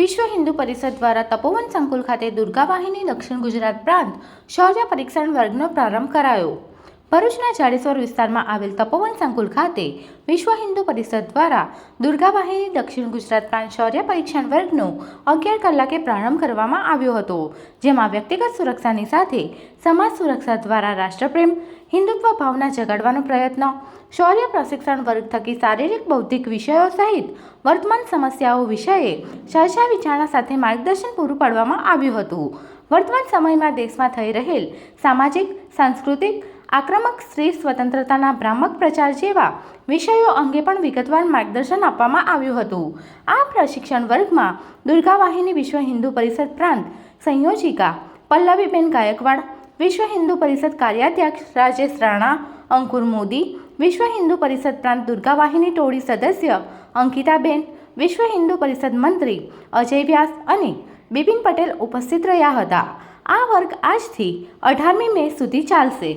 વિશ્વ હિન્દુ પરિષદ દ્વારા તપોવન સંકુલ ખાતે દુર્ગા વાહિની દક્ષિણ ગુજરાત પ્રાંત શૌર્ય પરીક્ષણ વર્ગનો પ્રારંભ કરાયો। ભરૂચના જાડેશ્વર વિસ્તારમાં આવેલ તપોવન સંકુલ ખાતે વિશ્વ હિન્દુ પરિષદ દ્વારા દુર્ગા વાહિની દક્ષિણ ગુજરાત પ્રાંત શૌર્ય પરીક્ષણ વર્ગનો 11 કલાકે પ્રારંભ કરવામાં આવ્યો હતો, જેમાં વ્યક્તિગત સુરક્ષાની સાથે સમાજ સુરક્ષા દ્વારા રાષ્ટ્રપ્રેમ, હિન્દુત્વ ભાવના જગાડવાનો પ્રયત્ન, શૌર્ય પ્રશિક્ષણ વર્ગ થકી શારીરિક બૌદ્ધિક વિષયો સહિત વર્તમાન સમસ્યાઓ વિષયે ચર્ચા વિચારણા સાથે માર્ગદર્શન પૂરું પાડવામાં આવ્યું હતું। વર્તમાન સમયમાં દેશમાં થઈ રહેલ સામાજિક, સાંસ્કૃતિક, આક્રમક સ્ત્રી સ્વતંત્રતાના ભ્રામક પ્રચાર જેવા વિષયો અંગે પણ વિગતવાર માર્ગદર્શન આપવામાં આવ્યું હતું। આ પ્રશિક્ષણ વર્ગમાં દુર્ગા વાહિની વિશ્વ હિન્દુ પરિષદ પ્રાંત સંયોજિકા પલ્લવીબેન ગાયકવાડ, વિશ્વ હિન્દુ પરિષદ કાર્યાધ્યક્ષ રાજેશ રાણા, અંકુર મોદી, વિશ્વ હિન્દુ પરિષદ પ્રાંત દુર્ગા વાહિની ટોળી સદસ્ય અંકિતાબેન, વિશ્વ હિન્દુ પરિષદ મંત્રી અજય વ્યાસ અને બિપિન પટેલ ઉપસ્થિત રહ્યા હતા। આ વર્ગ આજથી 18મી મે સુધી ચાલશે।